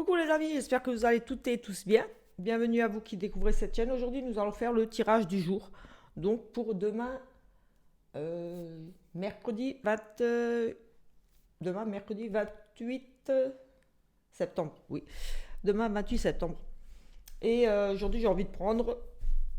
Coucou les amis, j'espère que vous allez toutes et tous bien. Bienvenue à vous qui découvrez cette chaîne. Aujourd'hui, nous allons faire le tirage du jour. Donc pour demain, mercredi 20, demain mercredi 28 septembre. Oui, demain 28 septembre. Et aujourd'hui, j'ai envie de prendre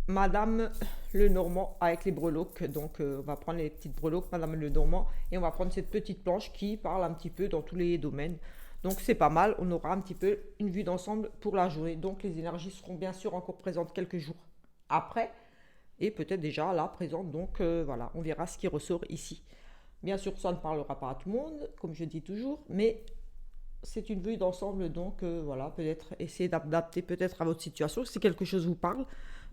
Madame Lenormand avec les breloques. Donc on va prendre les petites breloques Madame Lenormand et on va prendre cette petite planche qui parle un petit peu dans tous les domaines. Donc c'est pas mal, on aura un petit peu une vue d'ensemble pour la journée. Donc les énergies seront bien sûr encore présentes quelques jours après et peut-être déjà là présentes. Donc voilà, on verra ce qui ressort ici. Bien sûr, ça ne parlera pas à tout le monde, comme je dis toujours, mais c'est une vue d'ensemble. Donc voilà, peut-être essayer d'adapter peut-être à votre situation si quelque chose vous parle.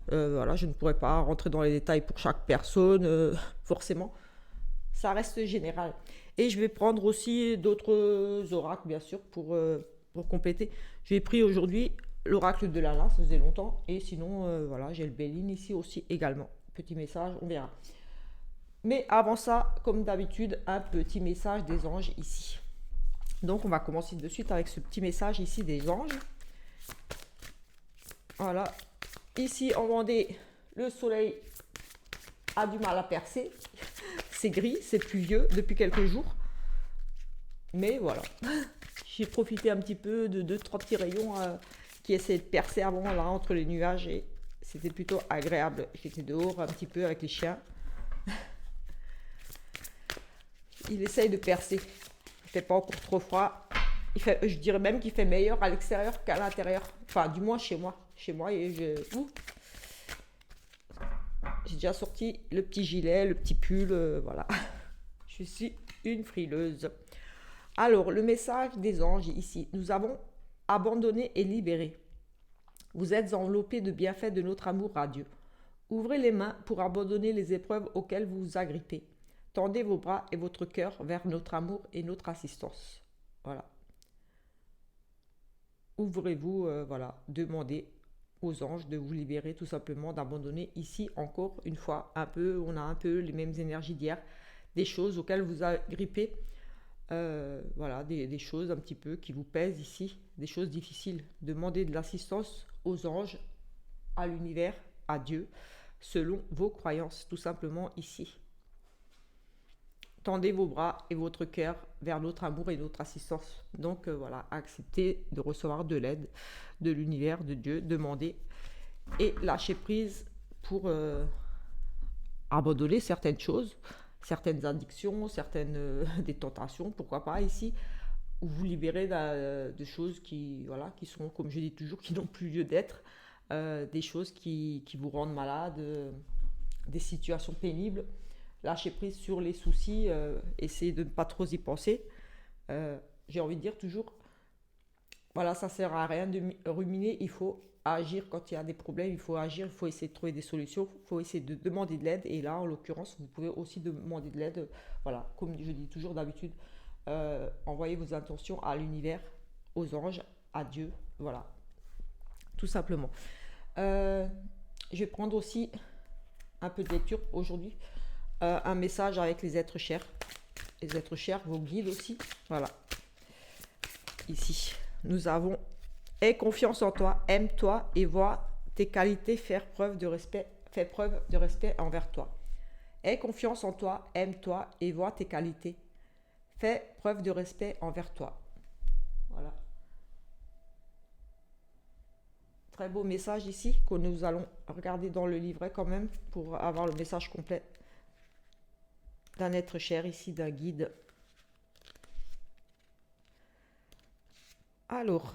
Voilà, je ne pourrais pas rentrer dans les détails pour chaque personne, forcément. Ça reste général. Et je vais prendre aussi d'autres oracles, bien sûr, pour compléter. J'ai pris aujourd'hui l'oracle de Lala, ça faisait longtemps. Et sinon, voilà, j'ai le Béline ici aussi également. Petit message, on verra. Mais avant ça, comme d'habitude, un petit message des anges ici. Donc, on va commencer de suite avec ce petit message ici des anges. Voilà. Ici, en Vendée, le soleil a du mal à percer. C'est gris, c'est pluvieux depuis quelques jours. Mais voilà. J'ai profité un petit peu de deux, trois petits rayons qui essayaient de percer avant là entre les nuages et c'était plutôt agréable. J'étais dehors un petit peu avec les chiens. Il essaye de percer. Il fait pas encore trop froid. Je dirais même qu'il fait meilleur à l'extérieur qu'à l'intérieur. Enfin, du moins chez moi. Chez moi, et j'ai déjà sorti le petit gilet, le petit pull, voilà. Je suis une frileuse. Alors, le message des anges ici. Nous avons abandonné et libéré. Vous êtes enveloppés de bienfaits de notre amour radieux. Ouvrez les mains pour abandonner les épreuves auxquelles vous vous agrippez. Tendez vos bras et votre cœur vers notre amour et notre assistance. Voilà. Ouvrez-vous, voilà. Demandez aux anges de vous libérer tout simplement, d'abandonner ici encore une fois un peu, on a un peu les mêmes énergies d'hier, des choses auxquelles vous agrippez, voilà, des choses un petit peu qui vous pèsent ici, des choses difficiles. Demandez de l'assistance aux anges, à l'univers, à Dieu, selon vos croyances, tout simplement ici. Tendez vos bras et votre cœur vers notre amour et notre assistance. Donc voilà, acceptez de recevoir de l'aide de l'univers, de Dieu, demandez et lâchez prise pour abandonner certaines choses, certaines addictions, certaines des tentations, pourquoi pas ici, ou vous libérer de choses qui, voilà, qui sont, comme je dis toujours, qui n'ont plus lieu d'être, des choses qui vous rendent malade, des situations pénibles. Lâcher prise sur les soucis, essayer de ne pas trop y penser. J'ai envie de dire toujours, voilà, ça sert à rien de ruminer, il faut agir quand il y a des problèmes, il faut agir, il faut essayer de trouver des solutions, il faut essayer de demander de l'aide. Et là, en l'occurrence, vous pouvez aussi demander de l'aide, voilà, comme je dis toujours d'habitude, envoyez vos intentions à l'univers, aux anges, à Dieu, voilà, tout simplement. Je vais prendre aussi un peu de lecture aujourd'hui. Un message avec les êtres chers. Les êtres chers, vos guides aussi. Voilà. Ici, nous avons aie confiance en toi, aime-toi et vois tes qualités faire preuve de respect, fais preuve de respect envers toi. Aie confiance en toi, aime-toi et vois tes qualités. Fais preuve de respect envers toi. Voilà. Très beau message ici que nous allons regarder dans le livret quand même pour avoir le message complet d'un être cher ici, d'un guide. Alors,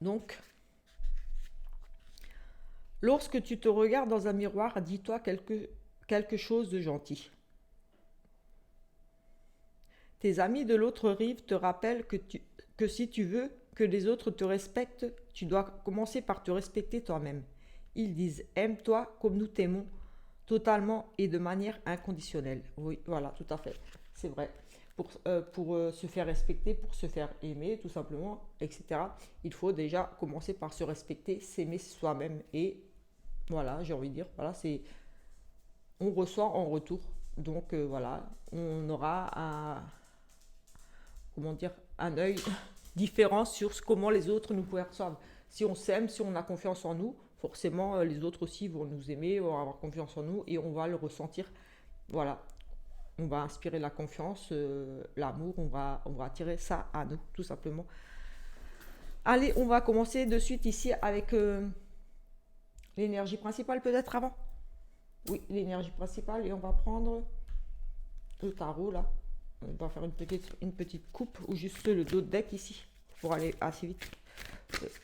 donc, lorsque tu te regardes dans un miroir, dis-toi quelque chose de gentil. Tes amis de l'autre rive te rappellent que si tu veux que les autres te respectent, tu dois commencer par te respecter toi-même. Ils disent aime-toi comme nous t'aimons, totalement et de manière inconditionnelle. Oui, voilà, tout à fait. C'est vrai. Pour se faire respecter, pour se faire aimer, tout simplement, etc., il faut déjà commencer par se respecter, s'aimer soi-même. Et voilà, j'ai envie de dire, voilà, c'est on reçoit en retour. Donc voilà, on aura un, comment dire, un œil différent sur comment les autres nous perçoivent. Si on s'aime, si on a confiance en nous, forcément les autres aussi vont nous aimer, vont avoir confiance en nous et on va le ressentir. Voilà, on va inspirer la confiance, l'amour, on va attirer ça à nous, tout simplement. Allez, on va commencer de suite ici avec l'énergie principale peut-être avant. Oui, l'énergie principale et on va prendre le tarot là. On va faire une petite coupe ou juste le dos de deck ici pour aller assez vite.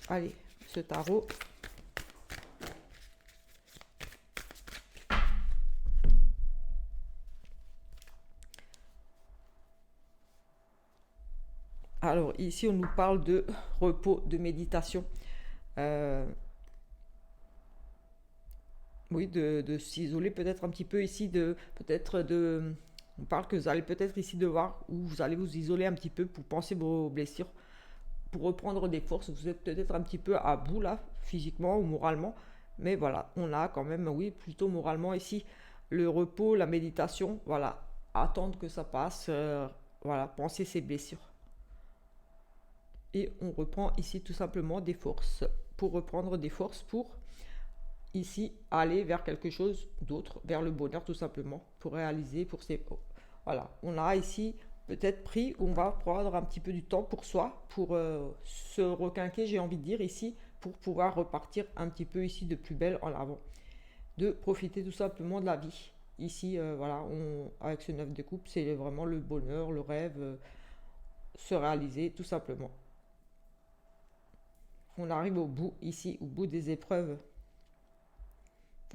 Allez, ce tarot. Alors ici on nous parle de repos, de méditation. Euh, oui, de s'isoler peut-être un petit peu ici, on parle que vous allez peut-être ici devoir, ou vous allez vous isoler un petit peu pour penser vos blessures, pour reprendre des forces. Vous êtes peut-être un petit peu à bout là, physiquement ou moralement, mais voilà, on a quand même, oui, plutôt moralement ici, le repos, la méditation, voilà, attendre que ça passe, voilà, penser ses blessures. Et on reprend ici tout simplement des forces, pour reprendre des forces pour ici aller vers quelque chose d'autre, vers le bonheur tout simplement, pour réaliser, pour ces... Voilà, on a ici peut-être pris, on va prendre un petit peu du temps pour soi, pour se requinquer, j'ai envie de dire ici, pour pouvoir repartir un petit peu ici de plus belle en avant, de profiter tout simplement de la vie. Ici, voilà, avec ce 9 de coupe, c'est vraiment le bonheur, le rêve, se réaliser tout simplement. On arrive au bout ici, au bout des épreuves.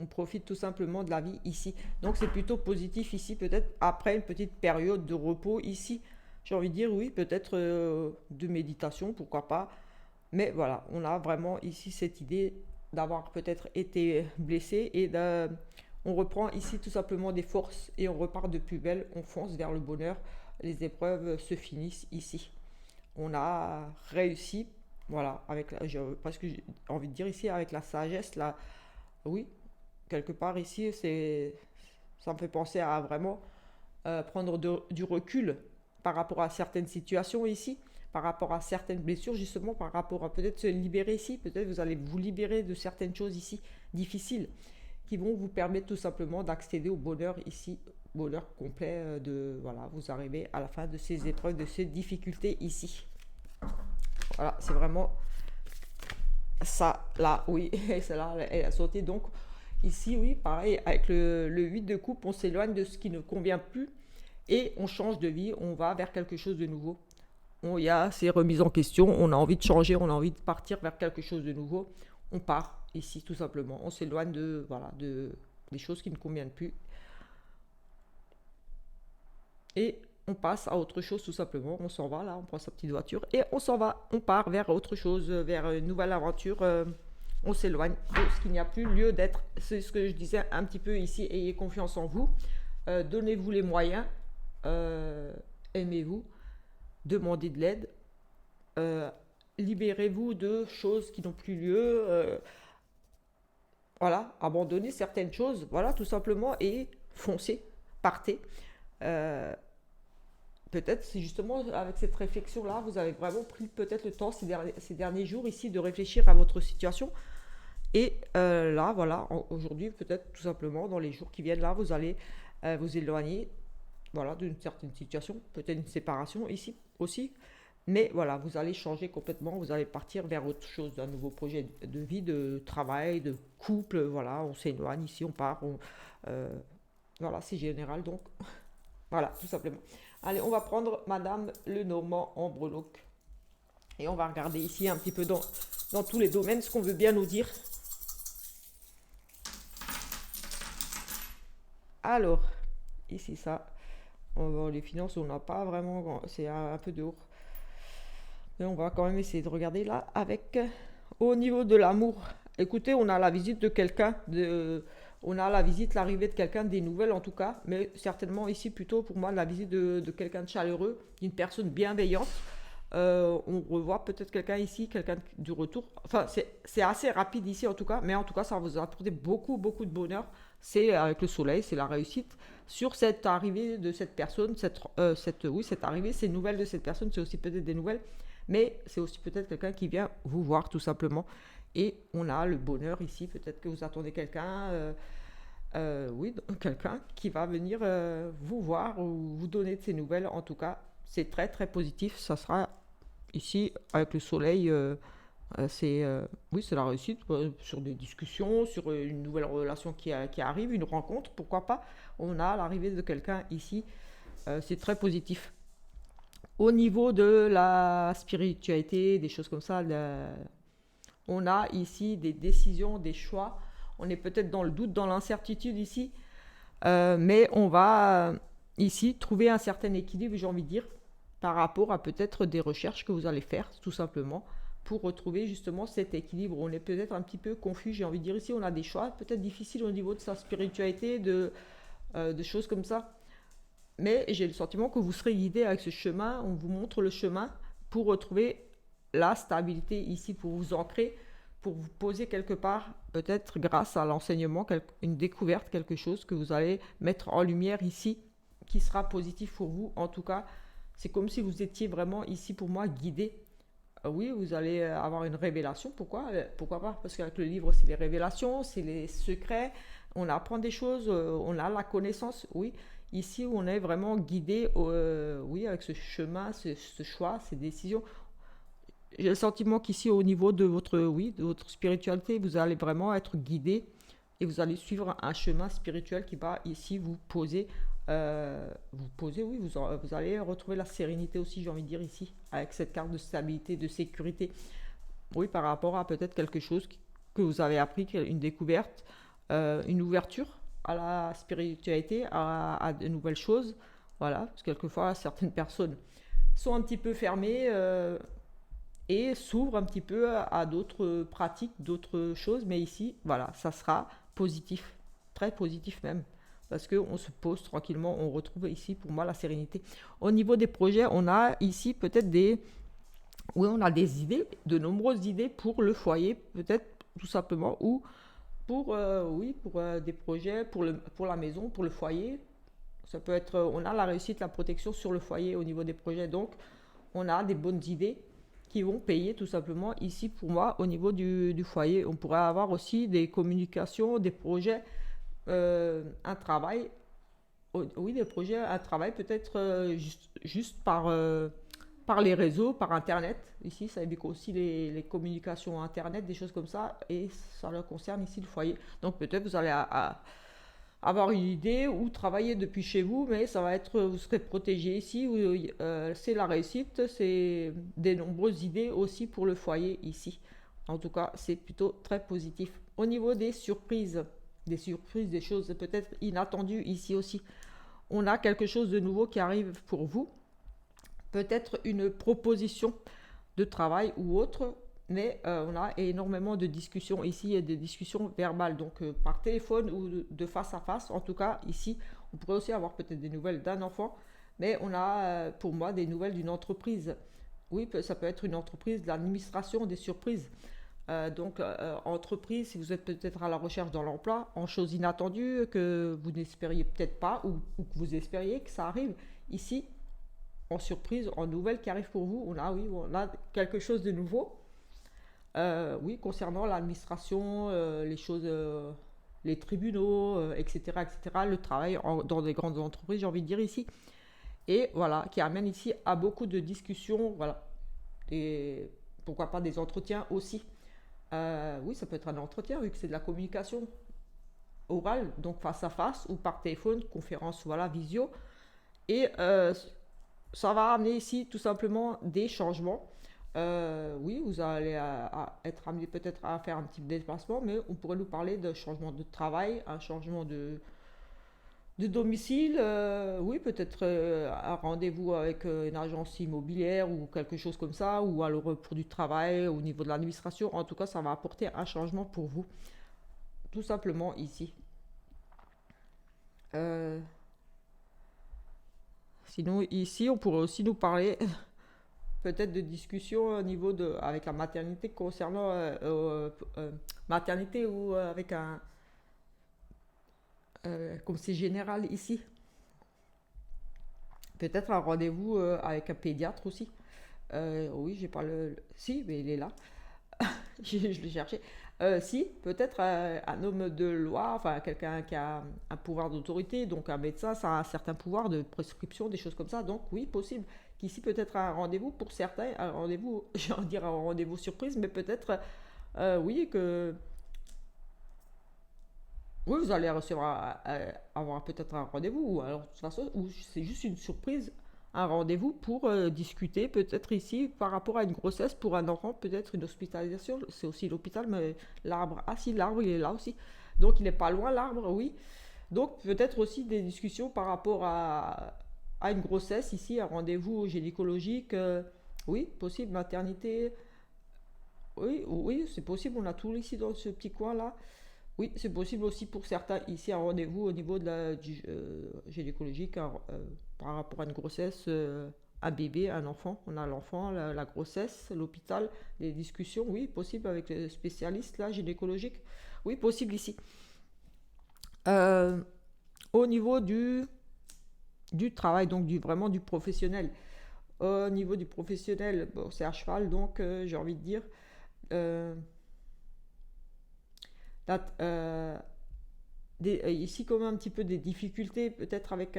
On profite tout simplement de la vie ici. Donc c'est plutôt positif ici, peut-être après une petite période de repos ici. J'ai envie de dire oui, peut-être de méditation, pourquoi pas. Mais voilà, on a vraiment ici cette idée d'avoir peut-être été blessé et on reprend ici tout simplement des forces et on repart de plus belle, on fonce vers le bonheur. Les épreuves se finissent ici. On a réussi, voilà, parce que j'ai envie de dire ici avec la sagesse, là, oui, quelque part ici, ça me fait penser à vraiment prendre du recul par rapport à certaines situations ici, par rapport à certaines blessures, justement, par rapport à peut-être se libérer ici, peut-être vous allez vous libérer de certaines choses ici difficiles qui vont vous permettre tout simplement d'accéder au bonheur ici, bonheur complet voilà, vous arrivez à la fin de ces épreuves, de ces difficultés ici. Voilà, c'est vraiment ça là, oui, et celle-là, elle a sauté donc. Ici, oui, pareil, avec le 8 de coupe, on s'éloigne de ce qui ne convient plus et on change de vie, on va vers quelque chose de nouveau. Il y a ces remises en question, on a envie de changer, on a envie de partir vers quelque chose de nouveau. On part ici, tout simplement. On s'éloigne des choses qui ne conviennent plus. Et on passe à autre chose, tout simplement. On s'en va, là, on prend sa petite voiture et on s'en va. On part vers autre chose, vers une nouvelle aventure. On s'éloigne de ce qu'il n'y a plus lieu d'être. C'est ce que je disais un petit peu ici. Ayez confiance en vous. Donnez-vous les moyens. Aimez-vous. Demandez de l'aide. Libérez-vous de choses qui n'ont plus lieu. Voilà. Abandonnez certaines choses. Voilà, tout simplement. Et foncez. Partez. Peut-être, c'est justement avec cette réflexion-là, vous avez vraiment pris peut-être le temps ces derniers jours ici de réfléchir à votre situation. Et là, voilà, aujourd'hui, peut-être tout simplement, dans les jours qui viennent, là, vous allez vous éloigner, voilà, d'une certaine situation, peut-être une séparation ici aussi. Mais voilà, vous allez changer complètement, vous allez partir vers autre chose, un nouveau projet de vie, de travail, de couple, voilà, on s'éloigne ici, on part, voilà, c'est général donc. Voilà, tout simplement. Allez, on va prendre Madame Lenormand en breloque. Et on va regarder ici un petit peu dans tous les domaines ce qu'on veut bien nous dire. Alors, ici ça, les finances, on n'a pas vraiment, c'est un peu dehors. Mais on va quand même essayer de regarder là avec, au niveau de l'amour. Écoutez, on a la visite de quelqu'un, on a la visite, l'arrivée de quelqu'un, des nouvelles en tout cas, mais certainement ici plutôt pour moi la visite de quelqu'un de chaleureux, d'une personne bienveillante. On revoit peut-être quelqu'un ici, quelqu'un du retour. Enfin, c'est assez rapide ici en tout cas, mais en tout cas ça va vous apporter beaucoup, beaucoup de bonheur. C'est avec le soleil, c'est la réussite. Sur cette arrivée de cette personne, cette arrivée, ces nouvelles de cette personne, c'est aussi peut-être des nouvelles mais c'est aussi peut-être quelqu'un qui vient vous voir tout simplement. Et on a le bonheur ici, peut-être que vous attendez quelqu'un, oui, quelqu'un qui va venir vous voir ou vous donner de ses nouvelles. En tout cas, c'est très très positif. Ça sera ici avec le soleil. Oui, c'est la réussite sur des discussions, sur une nouvelle relation qui arrive, une rencontre, pourquoi pas. On a l'arrivée de quelqu'un ici, c'est très positif. Au niveau de la spiritualité, des choses comme ça, on a ici des décisions, des choix. On est peut-être dans le doute, dans l'incertitude ici, mais on va ici trouver un certain équilibre, j'ai envie de dire, par rapport à peut-être des recherches que vous allez faire, tout simplement, pour retrouver justement cet équilibre. On est peut-être un petit peu confus, j'ai envie de dire ici, on a des choix peut-être difficiles au niveau de sa spiritualité, de choses comme ça. Mais j'ai le sentiment que vous serez guidé avec ce chemin, on vous montre le chemin pour retrouver la stabilité ici, pour vous ancrer, pour vous poser quelque part, peut-être grâce à l'enseignement, une découverte, quelque chose que vous allez mettre en lumière ici, qui sera positif pour vous. En tout cas, c'est comme si vous étiez vraiment ici pour moi guidé. Oui, vous allez avoir une révélation. Pourquoi? Pourquoi pas? Parce qu'avec le livre, c'est les révélations, c'est les secrets. On apprend des choses, on a la connaissance. Oui, ici, on est vraiment guidé, oui, avec ce chemin, ce choix, ces décisions. J'ai le sentiment qu'ici, au niveau de votre, oui, de votre spiritualité, vous allez vraiment être guidé et vous allez suivre un chemin spirituel qui va ici vous poser, oui, vous allez retrouver la sérénité aussi, j'ai envie de dire ici, avec cette carte de stabilité, de sécurité. Oui, par rapport à peut-être quelque chose que vous avez appris, une découverte, une ouverture à la spiritualité, à de nouvelles choses. Voilà, parce que quelquefois, certaines personnes sont un petit peu fermées et s'ouvrent un petit peu à d'autres pratiques, d'autres choses. Mais ici, voilà, ça sera positif, très positif même. Parce qu'on se pose tranquillement, on retrouve ici pour moi la sérénité. Au niveau des projets, on a ici peut-être oui, on a des idées, de nombreuses idées pour le foyer, peut-être tout simplement, ou oui, pour des projets, pour la maison, pour le foyer. Ça peut être, on a la réussite, la protection sur le foyer au niveau des projets. Donc, on a des bonnes idées qui vont payer tout simplement ici pour moi au niveau du foyer. On pourrait avoir aussi des communications, des projets, un travail, oui, des projets, un travail peut-être juste par les réseaux, par Internet. Ici, ça implique aussi les communications Internet, des choses comme ça, et ça leur concerne ici le foyer. Donc peut-être vous allez avoir une idée ou travailler depuis chez vous, mais ça va être, vous serez protégé ici. C'est la réussite, c'est des nombreuses idées aussi pour le foyer ici. En tout cas, c'est plutôt très positif. Au niveau des surprises, des choses peut-être inattendues ici aussi. On a quelque chose de nouveau qui arrive pour vous. Peut-être une proposition de travail ou autre, mais on a énormément de discussions ici et des discussions verbales, donc par téléphone ou de face à face. En tout cas, ici, on pourrait aussi avoir peut-être des nouvelles d'un enfant, mais on a pour moi des nouvelles d'une entreprise. Oui, ça peut être une entreprise, de l'administration, des surprises. Donc, entreprise, si vous êtes peut-être à la recherche dans l'emploi, en choses inattendues que vous n'espériez peut-être pas ou que vous espériez que ça arrive. Ici, en surprise, en nouvelle qui arrive pour vous, oui, on a quelque chose de nouveau. Oui, concernant l'administration, les choses, les tribunaux, etc., etc., le travail dans des grandes entreprises, j'ai envie de dire ici. Et voilà, qui amène ici à beaucoup de discussions, voilà. Et pourquoi pas des entretiens aussi. Oui, ça peut être un entretien, vu que c'est de la communication orale, donc face à face ou par téléphone, conférence, voilà, visio. Et ça va amener ici tout simplement des changements. Oui, vous allez être amené peut-être à faire un petit déplacement, mais on pourrait nous parler de changement de travail, un changement de domicile. Oui, peut-être un rendez-vous avec une agence immobilière ou quelque chose comme ça, ou alors pour du travail au niveau de l'administration. En tout cas, ça va apporter un changement pour vous, tout simplement ici. Euh, Sinon, ici, on pourrait aussi nous parler peut-être de discussions au niveau avec la maternité concernant maternité ou avec comme c'est général ici, peut-être un rendez-vous avec un pédiatre aussi. Oui, j'ai pas si, mais il est là. Je l'ai cherché. Si, peut-être un homme de loi, enfin quelqu'un qui a un pouvoir d'autorité, donc un médecin, ça a un certain pouvoir de prescription, des choses comme ça. Donc oui, possible qu'ici peut-être un rendez-vous pour certains, un rendez-vous, j'ai envie de dire un rendez-vous surprise, mais peut-être oui que oui vous allez recevoir avoir peut-être un rendez-vous ou alors de toute façon ou c'est juste une surprise. Un rendez-vous pour discuter peut-être ici par rapport à une grossesse pour un enfant, peut-être une hospitalisation, c'est aussi l'hôpital, mais l'arbre, ah si l'arbre il est là aussi, donc il n'est pas loin l'arbre, oui. Donc peut-être aussi des discussions par rapport à une grossesse ici, un rendez-vous gynécologique, oui, possible, maternité, oui, oui, c'est possible, on a tout ici dans ce petit coin là. Oui, c'est possible aussi pour certains ici un rendez-vous au niveau de du gynécologique par rapport à une grossesse, un bébé, un enfant. On a l'enfant, la grossesse, l'hôpital, les discussions, oui, possible avec les spécialistes là, gynécologiques. Oui, possible ici. Euh, Au niveau du travail, donc vraiment du professionnel. Au niveau du professionnel, bon, c'est à cheval, donc j'ai envie de dire. euh, ici, comme un petit peu des difficultés, peut-être avec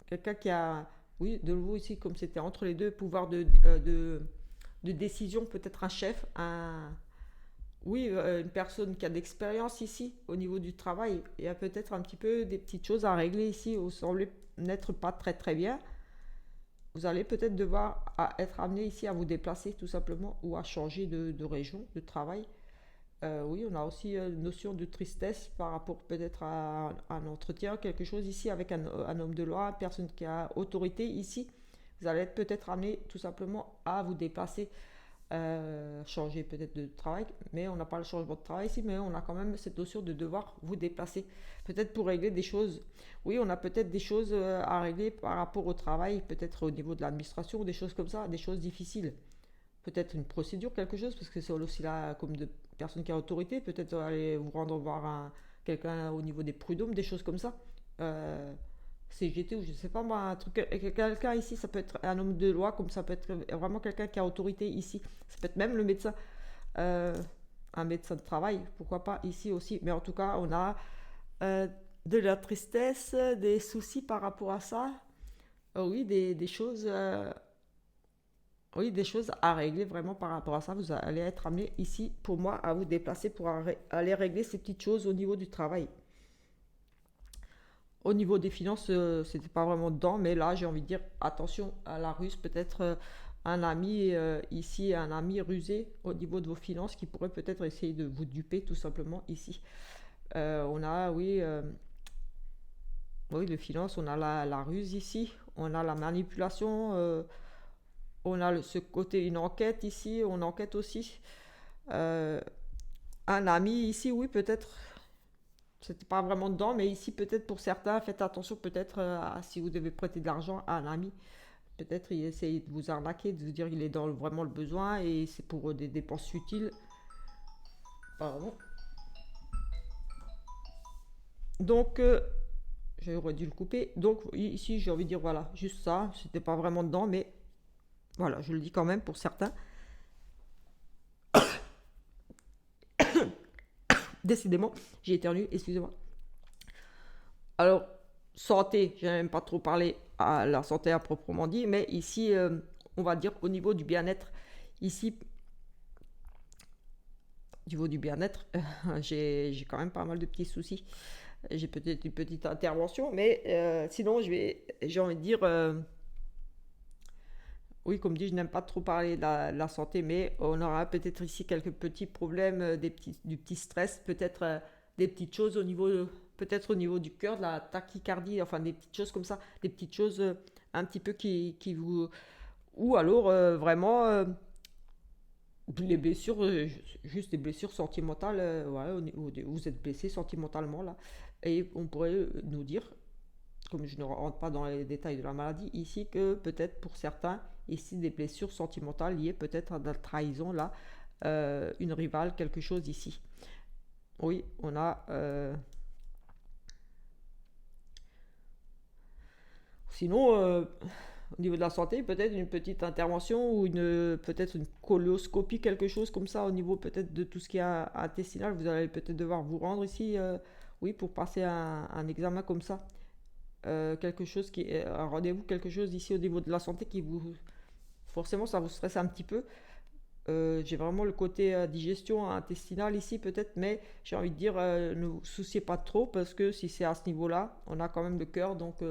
quelqu'un qui a, oui, de nouveau ici, comme c'était entre les deux, pouvoir de décision, peut-être un chef, oui, une personne qui a d'expérience ici au niveau du travail. Il y a peut-être un petit peu des petites choses à régler ici, vous semblez n'être pas très très bien. Vous allez peut-être devoir être amené ici à vous déplacer tout simplement ou à changer de région, de travail. Oui, on a aussi une notion de tristesse par rapport peut-être à un entretien, quelque chose ici avec un homme de loi, une personne qui a autorité ici. Vous allez être peut-être amené tout simplement à vous déplacer, changer peut-être de travail, mais on n'a pas le changement de travail ici, mais on a quand même cette notion de devoir vous déplacer. Peut-être pour régler des choses. Oui, on a peut-être des choses à régler par rapport au travail, peut-être au niveau de l'administration, des choses comme ça, des choses difficiles, peut-être une procédure, quelque chose, parce que c'est aussi là comme de personnes qui a autorité, peut-être aller vous rendre voir quelqu'un au niveau des prud'hommes, des choses comme ça. Euh, CGT ou je sais pas moi, un truc, quelqu'un ici, ça peut être un homme de loi, comme ça peut être vraiment quelqu'un qui a autorité ici. Ça peut être même le médecin, euh, un médecin de travail, pourquoi pas ici aussi. Mais en tout cas, on a euh, de la tristesse, des soucis par rapport à ça. Oui, des choses oui, des choses à régler vraiment par rapport à ça. Vous allez être amené ici, pour moi, à vous déplacer pour aller régler ces petites choses au niveau du travail. Au niveau des finances, c'était pas vraiment dedans, mais là, j'ai envie de dire attention à la ruse. Peut-être un ami ici, un ami rusé au niveau de vos finances qui pourrait peut-être essayer de vous duper tout simplement ici. On a, oui, oui, les finances, on a la ruse ici, on a la manipulation, on a ce côté, une enquête ici, on enquête aussi. Euh, un ami ici, oui, peut-être, c'était pas vraiment dedans, mais ici, peut-être pour certains, faites attention peut-être si vous devez prêter de l'argent à un ami. Peut-être il essaye de vous arnaquer, de vous dire qu'il est dans vraiment le besoin et c'est pour des dépenses futiles. Pardon. Donc, j'aurais dû le couper. Donc, ici, j'ai envie de dire, voilà, juste ça. C'était pas vraiment dedans, mais voilà, je le dis quand même pour certains. Décidément, j'ai éternué, excusez-moi. Alors, santé, je n'ai même pas trop parlé à la santé à proprement dit, mais ici, on va dire au niveau du bien-être, ici, au niveau du bien-être, j'ai quand même pas mal de petits soucis. J'ai peut-être une petite intervention, mais sinon, j'ai envie de dire, oui, comme dit, je n'aime pas trop parler de la santé, mais on aura peut-être ici quelques petits problèmes, du petit stress, peut-être des petites choses au niveau, peut-être au niveau du cœur, de la tachycardie, enfin des petites choses comme ça, des petites choses un petit peu qui vous... Ou alors vraiment les blessures, juste des blessures sentimentales, ouais, vous êtes blessé sentimentalement là, et on pourrait nous dire comme je ne rentre pas dans les détails de la maladie, ici que peut-être pour certains, ici des blessures sentimentales liées peut-être à de la trahison, là, une rivale, quelque chose ici. Oui, on a... sinon, au niveau de la santé, peut-être une petite intervention ou peut-être une colonoscopie, quelque chose comme ça, au niveau peut-être de tout ce qui est intestinal. Vous allez peut-être devoir vous rendre ici, oui, pour passer un examen comme ça. Quelque chose qui est un rendez-vous, quelque chose ici au niveau de la santé qui vous. Forcément, ça vous stresse un petit peu. J'ai vraiment le côté digestion intestinale ici peut-être, mais j'ai envie de dire, ne vous souciez pas trop parce que si c'est à ce niveau-là, on a quand même le cœur, donc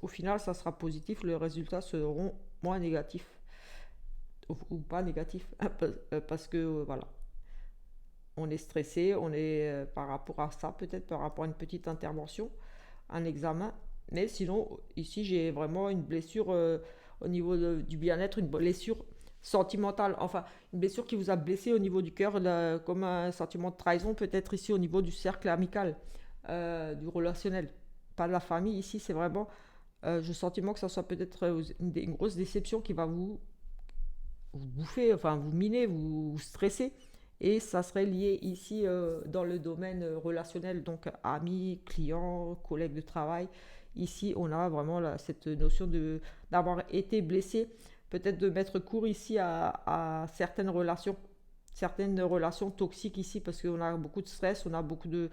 au final, ça sera positif, les résultats seront moins négatifs ou pas négatifs parce que voilà, on est stressé, on est par rapport à ça, peut-être par rapport à une petite intervention, un examen, mais sinon, ici, j'ai vraiment une blessure au niveau du bien-être, une blessure sentimentale, enfin, une blessure qui vous a blessé au niveau du cœur, comme un sentiment de trahison, peut-être ici au niveau du cercle amical, du relationnel, pas de la famille. Ici, c'est vraiment je sentiment que ça soit peut-être une grosse déception qui va vous bouffer, enfin vous miner, vous stresser. Et ça serait lié ici dans le domaine relationnel, donc amis, clients, collègues de travail. Ici, on a vraiment cette notion d'avoir été blessé, peut-être de mettre court ici à certaines relations toxiques ici, parce qu'on a beaucoup de stress, on a beaucoup de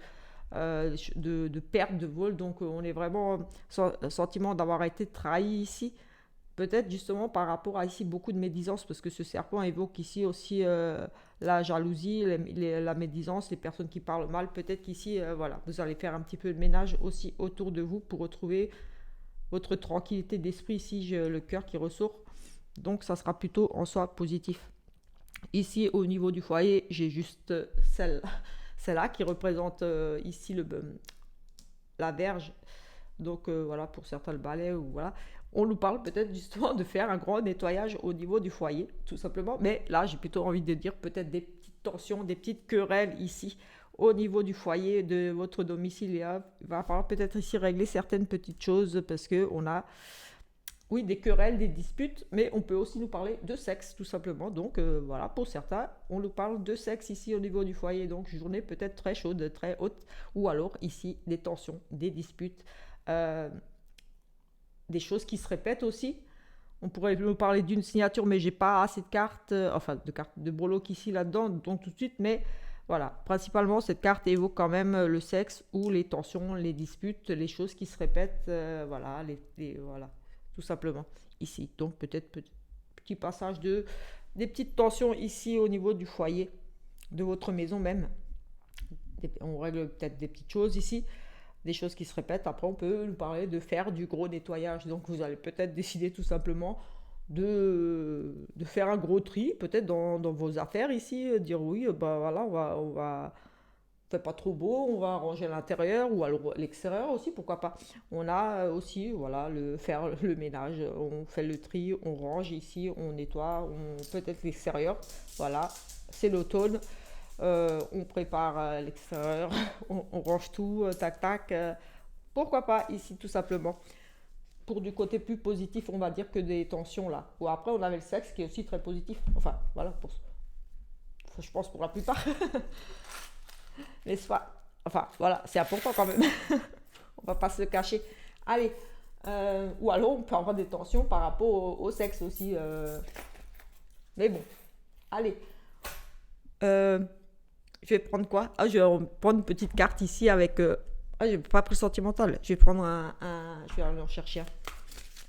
perte de vol, donc on est vraiment sentiment d'avoir été trahi ici. Peut-être justement par rapport à ici beaucoup de médisance, parce que ce serpent évoque ici aussi la jalousie, la médisance, les personnes qui parlent mal. Peut-être qu'ici, voilà, vous allez faire un petit peu de ménage aussi autour de vous pour retrouver votre tranquillité d'esprit. Ici, j'ai le cœur qui ressort, donc ça sera plutôt en soi positif. Ici, au niveau du foyer, j'ai juste celle-là qui représente ici la verge. Donc voilà, pour certains le balai ou voilà. On nous parle peut-être justement de faire un grand nettoyage au niveau du foyer, tout simplement. Mais là, j'ai plutôt envie de dire peut-être des petites tensions, des petites querelles ici au niveau du foyer de votre domicile. Il va falloir peut-être ici régler certaines petites choses parce que on a, oui, des querelles, des disputes, mais on peut aussi nous parler de sexe, tout simplement. Donc voilà, pour certains, on nous parle de sexe ici au niveau du foyer. Donc journée peut-être très chaude, très haute, ou alors ici des tensions, des disputes. Des choses qui se répètent aussi. On pourrait nous parler d'une signature, mais j'ai pas assez de cartes, enfin de cartes de breloques ici là-dedans, donc tout de suite. Mais voilà, principalement cette carte évoque quand même le sexe ou les tensions, les disputes, les choses qui se répètent, voilà, voilà, tout simplement ici. Donc peut-être petit passage des petites tensions ici au niveau du foyer, de votre maison même. On règle peut-être des petites choses ici, des choses qui se répètent. Après, on peut nous parler de faire du gros nettoyage. Donc, vous allez peut-être décider tout simplement de faire un gros tri, peut-être dans vos affaires ici, dire oui, bah voilà, on va fait pas trop beau, on va ranger l'intérieur ou alors l'extérieur aussi, pourquoi pas. On a aussi, voilà, faire le ménage, on fait le tri, on range ici, on nettoie, peut-être l'extérieur, voilà, c'est l'automne. On prépare l'extérieur, on range tout, tac tac. Pourquoi pas ici tout simplement. Pour du côté plus positif, on va dire que des tensions là. Ou après, on avait le sexe qui est aussi très positif. Enfin, voilà, je pense pour la plupart. N'est-ce pas? Enfin, voilà, c'est important quand même. On va pas se le cacher. Allez, ou alors on peut avoir des tensions par rapport au sexe aussi. Mais bon, allez. Je vais prendre quoi? Je vais prendre une petite carte ici avec... je n'ai pas pris sentimental. Je vais prendre je vais aller en chercher un.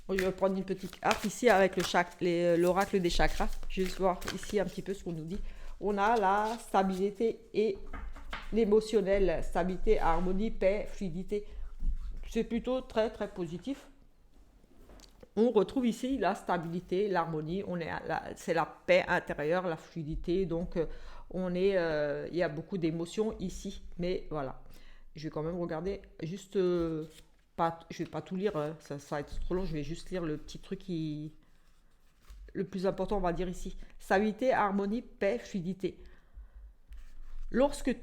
Je vais prendre une petite carte ici avec l'oracle des chakras. Je vais voir ici un petit peu ce qu'on nous dit. On a la stabilité et l'émotionnel. Stabilité, harmonie, paix, fluidité. C'est plutôt très très positif. On retrouve ici la stabilité, l'harmonie. C'est la paix intérieure, la fluidité. Donc... il y a beaucoup d'émotions ici, mais voilà. Je vais quand même regarder, juste, je vais pas tout lire, ça va être trop long, je vais juste lire le petit truc le plus important, on va dire ici. Stabilité, harmonie, paix, fluidité. Lorsque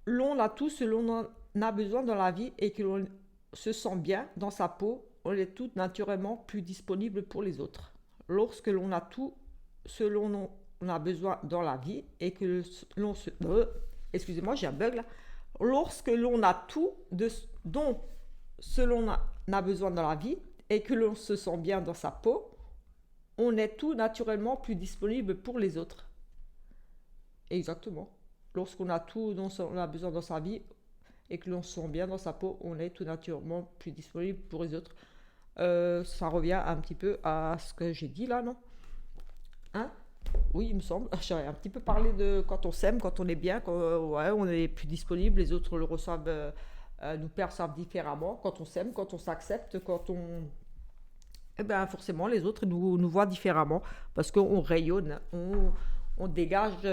l'on a tout ce l'on a besoin dans la vie et que l'on se sent bien dans sa peau, on est tout naturellement plus disponible pour les autres. Lorsque l'on a tout ce l'on a besoin dans la vie et que l'on se... excusez-moi, j'ai un bug là. Lorsque l'on a tout dont ce l'on a besoin dans la vie et que l'on se sent bien dans sa peau, on est tout naturellement plus disponible pour les autres. Exactement. Lorsqu'on a tout dont on a besoin dans sa vie et que l'on se sent bien dans sa peau, on est tout naturellement plus disponible pour les autres. Ça revient un petit peu à ce que j'ai dit là, non? Hein? Oui, il me semble. J'avais un petit peu parlé de quand on s'aime, quand on est bien, quand ouais, on est plus disponible, les autres le reçoivent, nous perçoivent différemment. Quand on s'aime, quand on s'accepte, quand on... Eh bien, forcément, les autres nous voient différemment parce qu'on rayonne, on dégage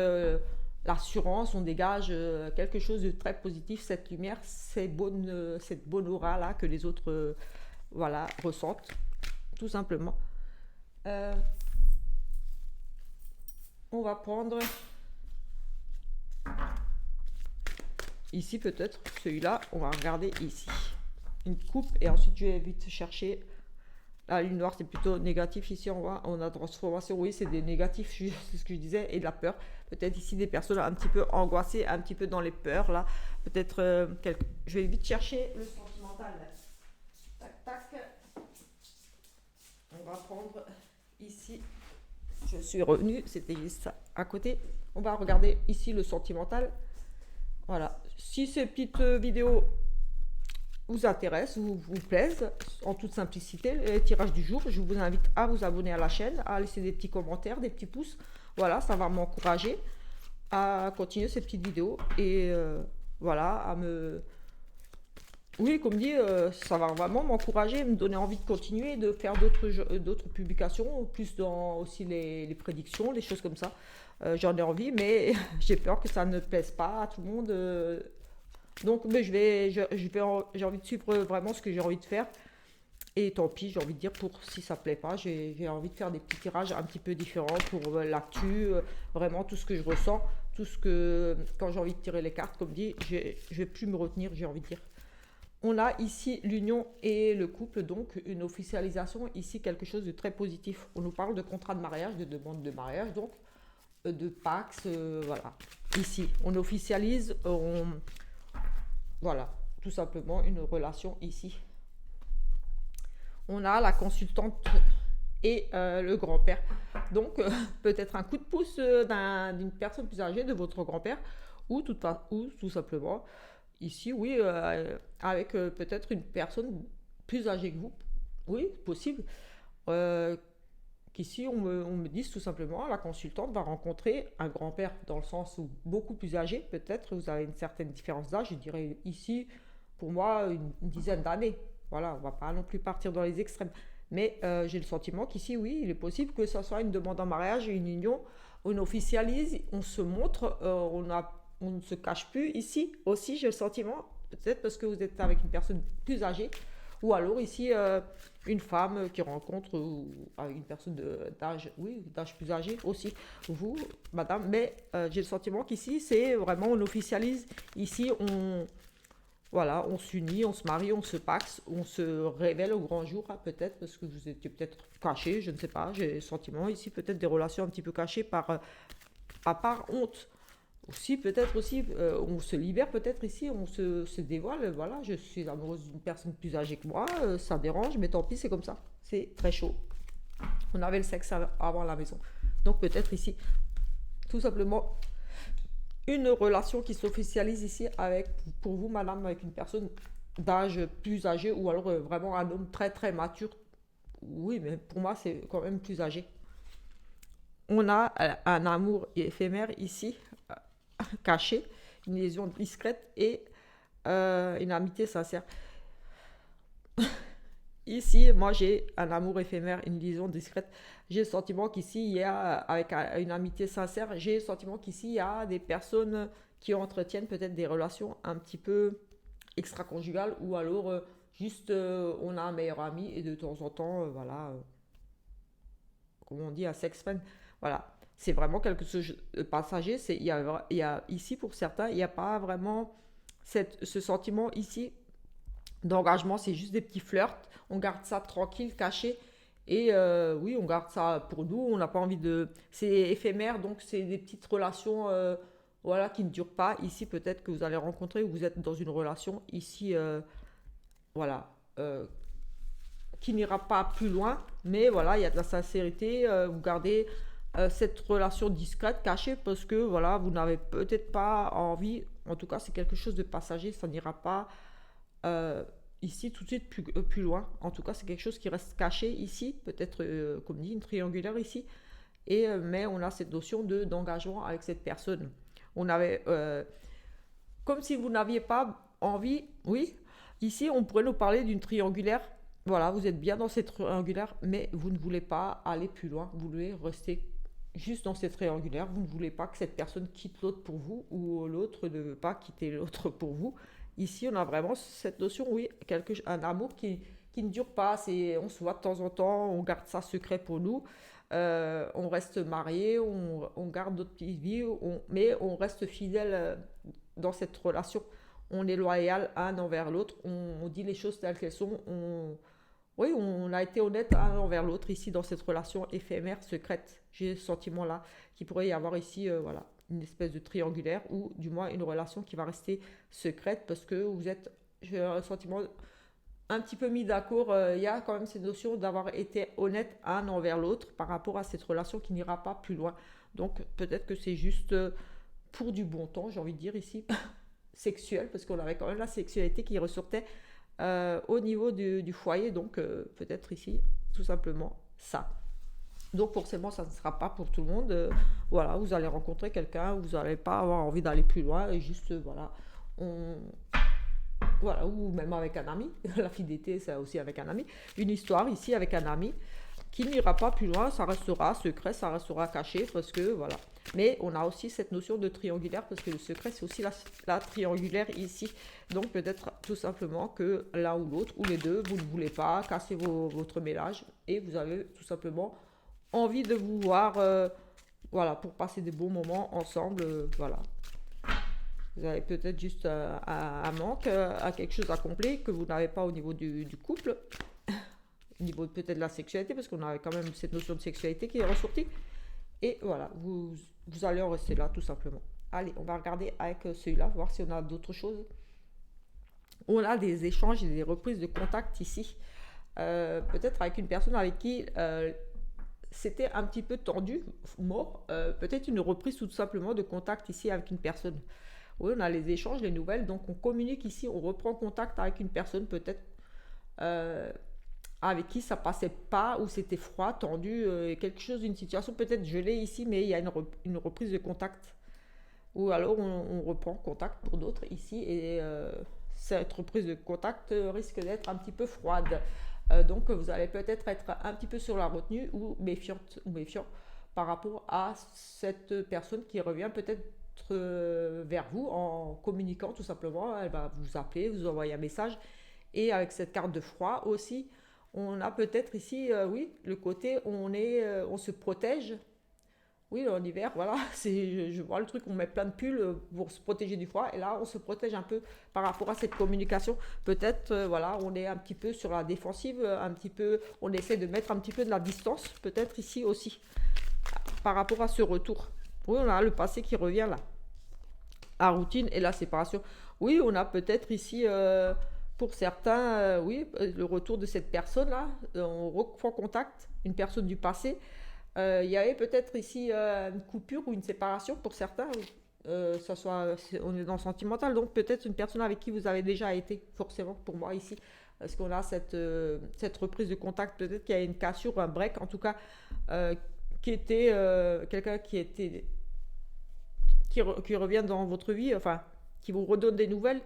l'assurance, on dégage quelque chose de très positif, cette lumière, cette bonne aura-là que les autres voilà, ressentent, tout simplement. On va prendre ici peut-être celui-là, on va regarder ici. Une coupe et ensuite je vais vite chercher. La lune noire, c'est plutôt négatif. Ici, on a transformation. Oui, c'est des négatifs, c'est ce que je disais, et de la peur. Peut-être ici des personnes un petit peu angoissées, un petit peu dans les peurs, là. Peut-être je vais vite chercher le sentimental. Tac, tac. On va prendre ici. Je suis revenue, c'était juste à côté. On va regarder ici le sentimental. Voilà. Si ces petites vidéos vous intéresse, vous plaise, en toute simplicité, les tirages du jour, je vous invite à vous abonner à la chaîne, à laisser des petits commentaires, des petits pouces. Voilà, ça va m'encourager à continuer ces petites vidéos et voilà, à me... Oui, comme dit, ça va vraiment m'encourager, me donner envie de continuer, de faire d'autres publications, plus dans aussi les prédictions, les choses comme ça. J'en ai envie, mais j'ai peur que ça ne plaise pas à tout le monde. Donc, mais j'ai envie de suivre vraiment ce que j'ai envie de faire. Et tant pis, j'ai envie de dire, pour si ça plaît pas, j'ai envie de faire des petits tirages un petit peu différents pour l'actu, vraiment tout ce que je ressens, tout ce que, quand j'ai envie de tirer les cartes, comme dit, je vais plus me retenir, j'ai envie de dire. On a ici l'union et le couple, donc une officialisation, ici quelque chose de très positif. On nous parle de contrat de mariage, de demande de mariage, donc de Pax, voilà. Ici, on officialise, voilà, tout simplement une relation ici. On a la consultante et le grand-père. Donc, peut-être un coup de pouce d'une personne plus âgée, de votre grand-père, ou tout simplement, ici, oui, avec peut-être une personne plus âgée que vous. Oui, possible. Qu'ici, on me dise tout simplement, la consultante va rencontrer un grand-père, dans le sens où beaucoup plus âgé, peut-être, vous avez une certaine différence d'âge, je dirais ici, pour moi, une dizaine d'années. Voilà, on ne va pas non plus partir dans les extrêmes. Mais j'ai le sentiment qu'ici, oui, il est possible que ce soit une demande en mariage, une union, on officialise, on se montre, on ne se cache plus. Ici aussi, j'ai le sentiment, peut-être parce que vous êtes avec une personne plus âgée, ou alors ici, une femme qui rencontre une personne d'âge, oui, d'âge plus âgé aussi, vous, madame. Mais j'ai le sentiment qu'ici, c'est vraiment, on officialise. Ici, voilà, on s'unit, on se marie, on se paxe, on se révèle au grand jour, hein, peut-être, parce que vous étiez peut-être cachés, je ne sais pas. J'ai le sentiment ici, peut-être des relations un petit peu cachées par honte. Aussi, peut-être aussi, on se libère peut-être ici, on se dévoile. Voilà, je suis amoureuse d'une personne plus âgée que moi, ça dérange, mais tant pis, c'est comme ça. C'est très chaud. On avait le sexe avant à la maison. Donc peut-être ici, tout simplement, une relation qui s'officialise ici avec, pour vous, madame, avec une personne d'âge plus âgé ou alors vraiment un homme très très mature. Oui, mais pour moi, c'est quand même plus âgé. On a un amour éphémère ici, caché, une liaison discrète et une amitié sincère. Ici, moi, j'ai un amour éphémère, une liaison discrète. J'ai le sentiment qu'ici, il y a, avec une amitié sincère, j'ai le sentiment qu'ici, il y a des personnes qui entretiennent peut-être des relations un petit peu extra-conjugales ou alors juste on a un meilleur ami et de temps en temps, voilà, comme on dit, un sex friend. Voilà. C'est vraiment quelque chose de passager. Il y a ici, pour certains, il n'y a pas vraiment ce sentiment ici d'engagement. C'est juste des petits flirts. On garde ça tranquille, caché. Et oui, on garde ça pour nous. On n'a pas envie de... C'est éphémère, donc c'est des petites relations voilà, qui ne durent pas. Ici, peut-être que vous allez rencontrer ou vous êtes dans une relation. Ici, voilà. qui n'ira pas plus loin, mais voilà, il y a de la sincérité, vous gardez cette relation discrète, cachée, parce que voilà, vous n'avez peut-être pas envie, en tout cas c'est quelque chose de passager, ça n'ira pas euh, ici tout de suite plus loin, en tout cas c'est quelque chose qui reste caché ici, peut-être comme dit, une triangulaire ici, mais on a cette notion d'engagement avec cette personne. On avait, comme si vous n'aviez pas envie, oui, ici on pourrait nous parler d'une triangulaire. Voilà, vous êtes bien dans cette triangulaire, mais vous ne voulez pas aller plus loin, vous voulez rester juste dans cette triangulaire, vous ne voulez pas que cette personne quitte l'autre pour vous, ou l'autre ne veut pas quitter l'autre pour vous. Ici, on a vraiment cette notion, oui, un amour qui ne dure pas, on se voit de temps en temps, on garde ça secret pour nous, on reste marié, on garde notre petite vie, mais on reste fidèle dans cette relation. On est loyal un envers l'autre, on dit les choses telles qu'elles sont, oui, on a été honnête un envers l'autre ici dans cette relation éphémère, secrète. J'ai ce sentiment-là qu'il pourrait y avoir ici, voilà, une espèce de triangulaire ou du moins une relation qui va rester secrète parce que vous êtes, j'ai un sentiment un petit peu mis d'accord. Il y a quand même cette notion d'avoir été honnête un envers l'autre par rapport à cette relation qui n'ira pas plus loin. Donc peut-être que c'est juste pour du bon temps, j'ai envie de dire ici, sexuel, parce qu'on avait quand même la sexualité qui ressortait au niveau du foyer, donc peut-être ici tout simplement ça. Donc forcément ça ne sera pas pour tout le monde, voilà, vous allez rencontrer quelqu'un, vous n'allez pas avoir envie d'aller plus loin et juste voilà, voilà, ou même avec un ami, la fidélité c'est aussi avec un ami, une histoire ici avec un ami qui n'ira pas plus loin, ça restera secret, ça restera caché parce que voilà. Mais on a aussi cette notion de triangulaire parce que le secret c'est aussi la triangulaire ici. Donc peut-être tout simplement que l'un ou l'autre ou les deux, vous ne voulez pas casser votre ménage et vous avez tout simplement envie de vous voir voilà, pour passer des bons moments ensemble. Voilà. Vous avez peut-être juste un manque, à quelque chose à combler que vous n'avez pas au niveau du couple, au niveau peut-être de la sexualité, parce qu'on avait quand même cette notion de sexualité qui est ressortie. Et voilà, vous allez en rester là tout simplement. Allez, on va regarder avec celui-là, voir si on a d'autres choses. On a des échanges et des reprises de contact ici. Peut-être avec une personne avec qui c'était un petit peu tendu, mort. Peut-être une reprise tout simplement de contact ici avec une personne. Oui, on a les échanges, les nouvelles, donc on communique ici, on reprend contact avec une personne peut-être avec qui ça passait pas, ou c'était froid, tendu, quelque chose, une situation peut-être gelée ici, mais il y a une reprise de contact. Ou alors on reprend contact pour d'autres ici, et cette reprise de contact risque d'être un petit peu froide. Donc vous allez peut-être être un petit peu sur la retenue ou méfiante ou méfiant par rapport à cette personne qui revient peut-être vers vous en communiquant tout simplement. Elle va vous appeler, vous envoyer un message. Et avec cette carte de froid aussi, on a peut-être ici, oui, le côté on se protège. Oui, en hiver, voilà, je vois le truc, on met plein de pulls pour se protéger du froid. Et là, on se protège un peu par rapport à cette communication. Peut-être, voilà, on est un petit peu sur la défensive, un petit peu, on essaie de mettre un petit peu de la distance, peut-être ici aussi, par rapport à ce retour. Oui, on a le passé qui revient là. La routine et la séparation. Oui, on a peut-être ici, pour certains, oui, le retour de cette personne-là. On reprend contact, une personne du passé. Il y avait peut-être ici une coupure ou une séparation pour certains. On est dans le sentimental, donc peut-être une personne avec qui vous avez déjà été, forcément, pour moi ici. Parce qu'on a cette reprise de contact, peut-être qu'il y a une cassure, un break, en tout cas, qui était quelqu'un qui revient dans votre vie, enfin, qui vous redonne des nouvelles.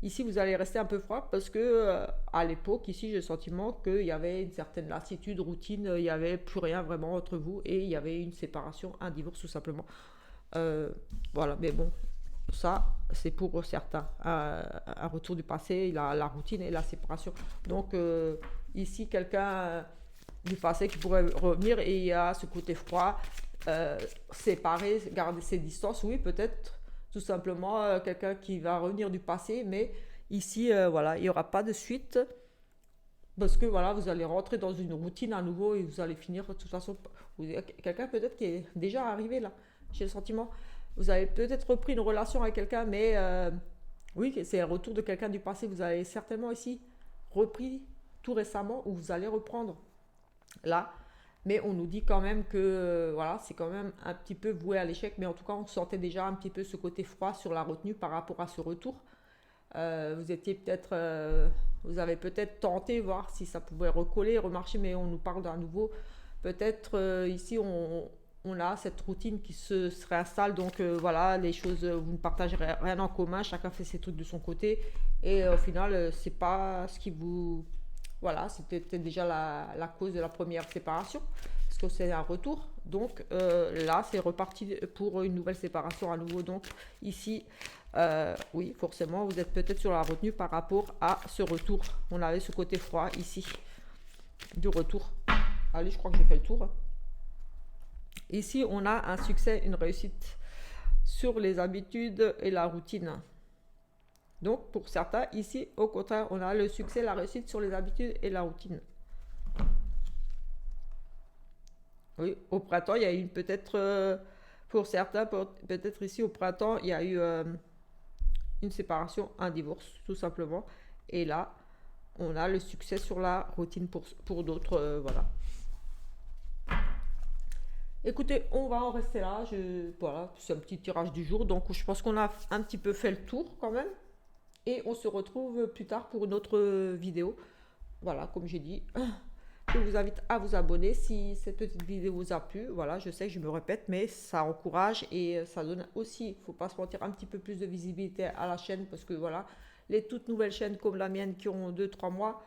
Ici, vous allez rester un peu froid parce que à l'époque, ici, j'ai le sentiment qu'il y avait une certaine lassitude, routine, il n'y avait plus rien vraiment entre vous et il y avait une séparation, un divorce tout simplement. Voilà, mais bon, ça, c'est pour certains. Un retour du passé, la routine et la séparation. Donc, ici, quelqu'un du passé qui pourrait revenir et il y a ce côté froid, séparer, garder ses distances, oui, peut-être. Tout simplement, quelqu'un qui va revenir du passé, mais ici, voilà, il n'y aura pas de suite parce que voilà, vous allez rentrer dans une routine à nouveau et vous allez finir de toute façon. Quelqu'un peut-être qui est déjà arrivé là, j'ai le sentiment. Vous avez peut-être repris une relation avec quelqu'un, mais oui, c'est un retour de quelqu'un du passé. Vous avez certainement ici repris tout récemment ou vous allez reprendre là. Mais on nous dit quand même que voilà, c'est quand même un petit peu voué à l'échec. Mais en tout cas, on sentait déjà un petit peu ce côté froid sur la retenue par rapport à ce retour. Vous avez peut-être tenté voir si ça pouvait recoller, remarcher, mais on nous parle d'un nouveau. Peut-être ici, on a cette routine qui se réinstalle. Donc voilà, les choses, vous ne partagez rien en commun, chacun fait ses trucs de son côté. Et au final, c'est pas ce qui vous. Voilà, c'était déjà la cause de la première séparation, parce que c'est un retour. Donc là, c'est reparti pour une nouvelle séparation à nouveau. Donc ici, oui, forcément, vous êtes peut-être sur la retenue par rapport à ce retour. On avait ce côté froid ici, du retour. Allez, je crois que j'ai fait le tour. Ici, on a un succès, une réussite sur les habitudes et la routine. Donc, pour certains, ici, au contraire, on a le succès, la réussite sur les habitudes et la routine. Oui, au printemps, il y a eu peut-être, pour certains, peut-être ici au printemps, il y a eu une séparation, un divorce, tout simplement. Et là, on a le succès sur la routine pour d'autres, voilà. Écoutez, on va en rester là. Voilà, c'est un petit tirage du jour. Donc, je pense qu'on a un petit peu fait le tour quand même. Et on se retrouve plus tard pour une autre vidéo. Voilà, comme j'ai dit, je vous invite à vous abonner si cette petite vidéo vous a plu. Voilà, je sais que je me répète, mais ça encourage et ça donne aussi, il ne faut pas se mentir, un petit peu plus de visibilité à la chaîne parce que voilà, les toutes nouvelles chaînes comme la mienne qui ont 2-3 mois,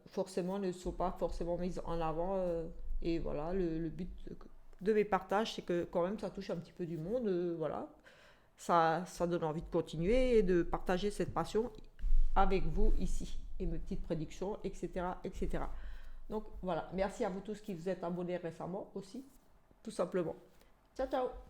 forcément ne sont pas forcément mises en avant. Et voilà, le but de mes partages, c'est que quand même ça touche un petit peu du monde. Voilà, ça donne envie de continuer et de partager cette passion avec vous ici. Et mes petites prédictions, etc., etc. Donc voilà, merci à vous tous qui vous êtes abonnés récemment aussi, tout simplement. Ciao, ciao!